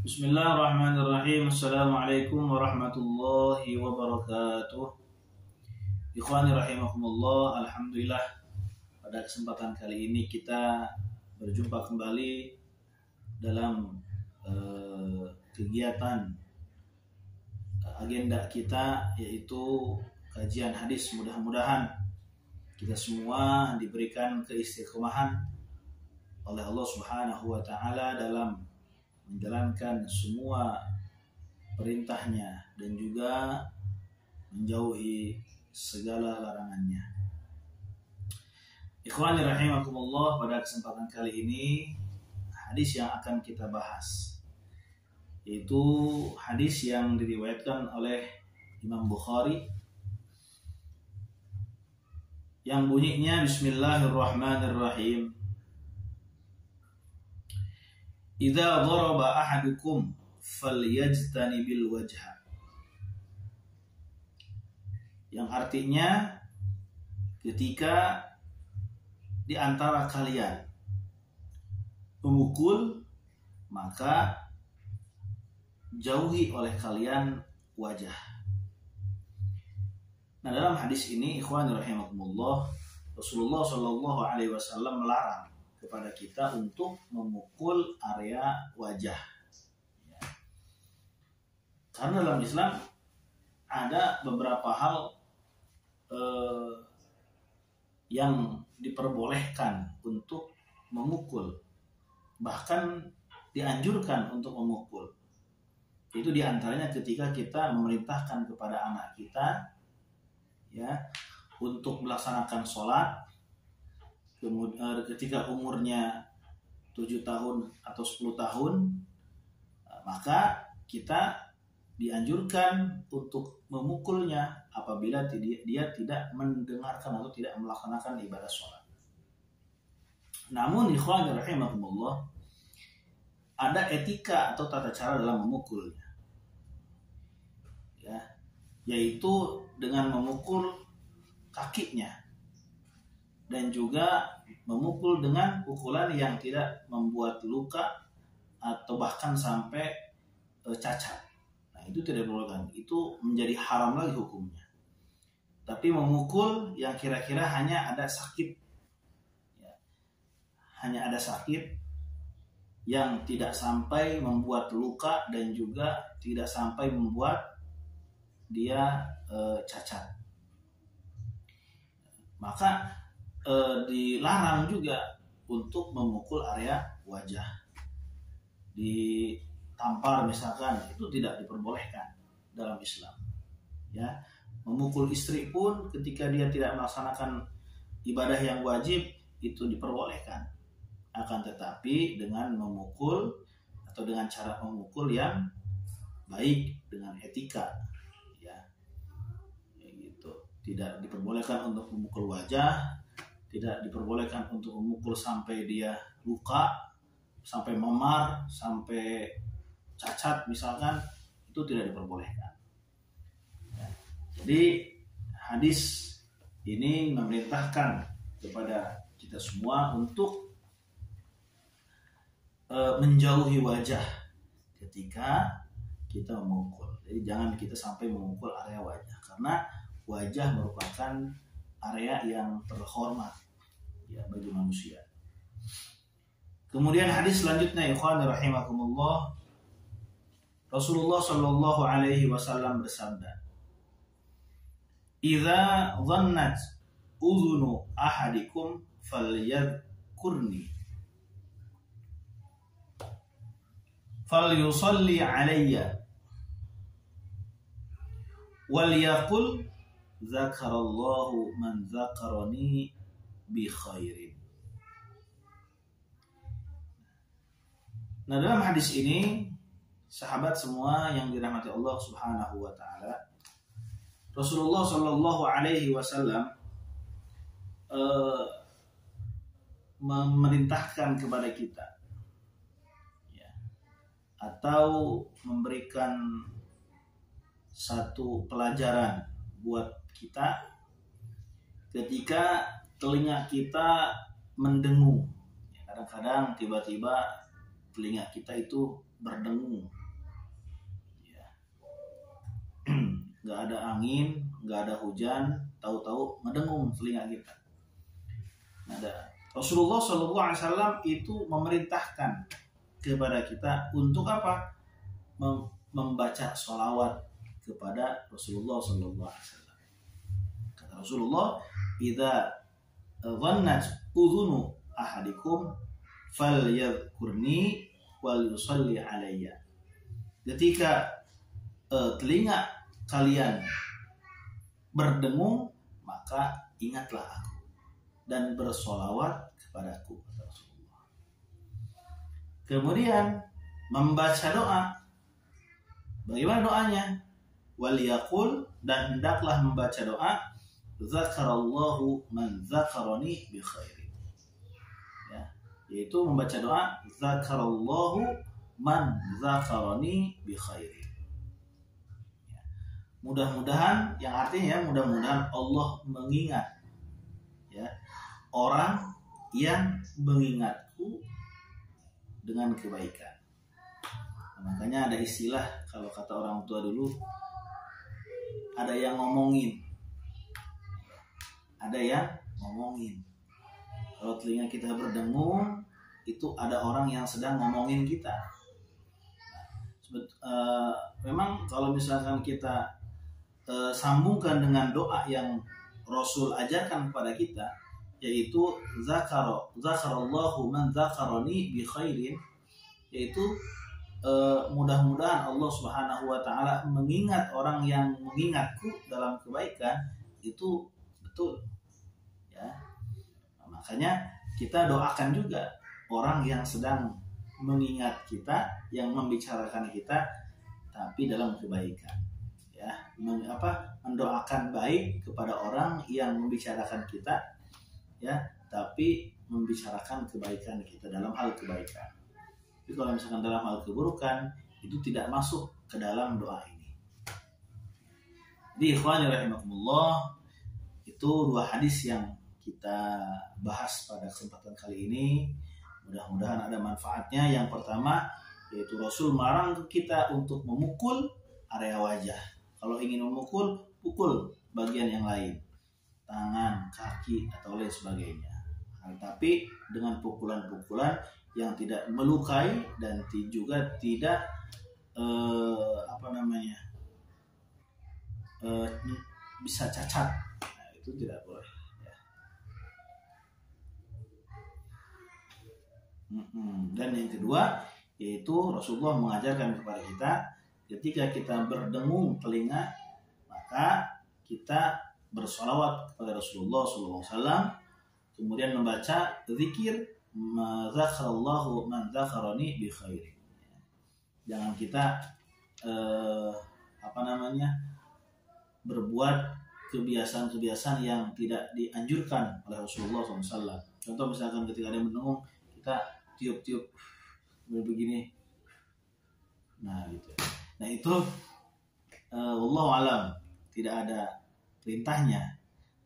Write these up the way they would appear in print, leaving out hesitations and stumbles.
Bismillahirrahmanirrahim. Assalamualaikum warahmatullahi wabarakatuh. Ikhwani rahimakumullah. Alhamdulillah, pada kesempatan kali ini kita berjumpa kembali dalam kegiatan agenda kita, yaitu kajian hadis. Mudah-mudahan kita semua diberikan keistiqomahan oleh Allah Subhanahu wa taala dalam menjalankan semua perintahnya dan juga menjauhi segala larangannya. Ikhwani rahimakumullah, pada kesempatan kali ini hadis yang akan kita bahas yaitu hadis yang diriwayatkan oleh Imam Bukhari yang bunyinya Bismillahirrahmanirrahim. Idza daraba ahadukum falyajtanibil wajha. Yang artinya, ketika di antara kalian memukul, maka jauhi oleh kalian wajah. Nah, dalam hadis ini ikhwani rahimakumullah, Rasulullah Shallallahu alaihi wasallam melarang kepada kita untuk memukul area wajah. Karena dalam Islam ada beberapa hal yang diperbolehkan untuk memukul, bahkan dianjurkan untuk memukul. Itu diantaranya ketika kita memerintahkan kepada anak kita, ya, untuk melaksanakan sholat. Kemudian ketika umurnya 7 tahun atau 10 tahun, maka kita dianjurkan untuk memukulnya apabila dia tidak mendengarkan atau tidak melaksanakan ibadah sholat. Namun ikhwan rahimakumullah, ada etika atau tata cara dalam memukulnya, ya, yaitu dengan memukul kakinya dan juga memukul dengan pukulan yang tidak membuat luka atau bahkan sampai cacat. Nah, itu tidak diperbolehkan. Itu menjadi haram lagi hukumnya. Tapi memukul yang kira-kira hanya ada sakit, ya, hanya ada sakit yang tidak sampai membuat luka dan juga tidak sampai membuat dia cacat. Maka dilarang juga untuk memukul area wajah. Ditampar misalkan, itu tidak diperbolehkan dalam Islam. Ya, memukul istri pun ketika dia tidak melaksanakan ibadah yang wajib itu diperbolehkan. Akan tetapi dengan memukul atau dengan cara memukul yang baik, dengan etika, ya gitu. Tidak diperbolehkan untuk memukul wajah, tidak diperbolehkan untuk memukul sampai dia luka, sampai memar, sampai cacat misalkan, itu tidak diperbolehkan. Ya. Jadi hadis ini memerintahkan kepada kita semua untuk menjauhi wajah ketika kita memukul. Jadi jangan kita sampai memukul area wajah, karena wajah merupakan area yang terhormat, ya, bagi manusia. Kemudian hadis selanjutnya, ikhwan rahimakumullah, Rasulullah Shallallahu alaihi wasallam bersabda, "Idza dhannat udhunu ahadikum falyadhkurni falyusalli alayya walyaqul Zakarallahu man zakarani bi khairin." Nah, dalam hadis ini, sahabat semua yang dirahmati Allah Subhanahu wa taala, Rasulullah Shallallahu alaihi wasallam memerintahkan kepada kita, ya, atau memberikan satu pelajaran buat kita ketika telinga kita mendengung. Kadang-kadang tiba-tiba telinga kita itu berdengung, ya. Nggak ada angin, nggak ada hujan, tahu-tahu ngedengung telinga kita. Ada Rasulullah SAW itu memerintahkan kepada kita untuk apa? Membaca sholawat kepada Rasulullah SAW. Kata Rasulullah, "Idza dhannat udhunu ahadikum falyadhkurni wal yusalli alayya." Ketika telinga kalian berdengung, maka ingatlah aku dan bersolawat kepadaku, kata Rasulullah. Kemudian membaca doa. Bagaimana doanya? Waliyaqul, dan hendaklah membaca doa, Zakarallahu man zakarani bi khairin. Ya, yaitu membaca doa Zakarallahu man zakarani bi khairin. Ya. Mudah-mudahan, yang artinya mudah-mudahan Allah mengingat, ya, orang yang mengingatku dengan kebaikan. Makanya ada istilah, kalau kata orang tua dulu, ada yang ngomongin. Ada yang ngomongin. Kalau telinga kita berdengung, itu ada orang yang sedang ngomongin kita. Memang kalau misalkan kita sambungkan dengan doa yang Rasul ajarkan kepada kita, yaitu Zakarallahu man zakarani bi khairin, yaitu mudah-mudahan Allah Subhanahu wa taala mengingat orang yang mengingatku dalam kebaikan, itu betul, ya. Nah, makanya kita doakan juga orang yang sedang mengingat kita, yang membicarakan kita tapi dalam kebaikan, ya. Mendoakan baik kepada orang yang membicarakan kita, ya, tapi membicarakan kebaikan kita dalam hal kebaikan. Tapi kalau misalkan dalam hal keburukan, itu tidak masuk ke dalam doa ini. Jadi ikhwani rahimakumullah, itu dua hadis yang kita bahas pada kesempatan kali ini. Mudah-mudahan ada manfaatnya. Yang pertama, yaitu Rasul melarang kita untuk memukul area wajah. Kalau ingin memukul, pukul bagian yang lain, tangan, kaki, atau lain sebagainya. Tapi dengan pukulan-pukulan yang tidak melukai dan juga tidak bisa cacat. Nah, itu tidak boleh, ya. Dan yang kedua, yaitu Rasulullah mengajarkan kepada kita, ketika kita berdengung telinga, maka kita bersolawat kepada Rasulullah SAW, kemudian membaca zikir Zakarallahu man zakarani bi khairin. Jangan kita berbuat kebiasaan-kebiasaan yang tidak dianjurkan oleh Rasulullah SAW. Contoh misalkan ketika ada yang mendengung, kita tiup-tiup begini. Nah gitu. Nah itu wallahu alam, tidak ada perintahnya,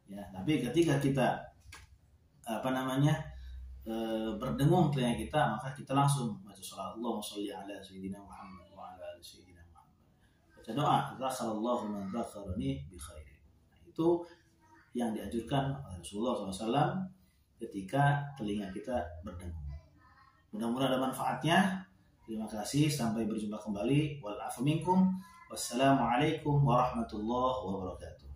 ya. Tapi ketika kita berdengung telinga kita, maka kita langsung baca sholawat, Allahumma sholli ala sayyidina Muhammad wa ala ali sayyidina Muhammad. Baca doa Zakarallahu man zakarani bi khairin. Nah, itu yang dianjurkan oleh Rasulullah SAW ketika telinga kita berdengung. Mudah-mudahan ada manfaatnya. Terima kasih, sampai berjumpa kembali. Wal afu minkum. Wassalamualaikum warahmatullahi wabarakatuh.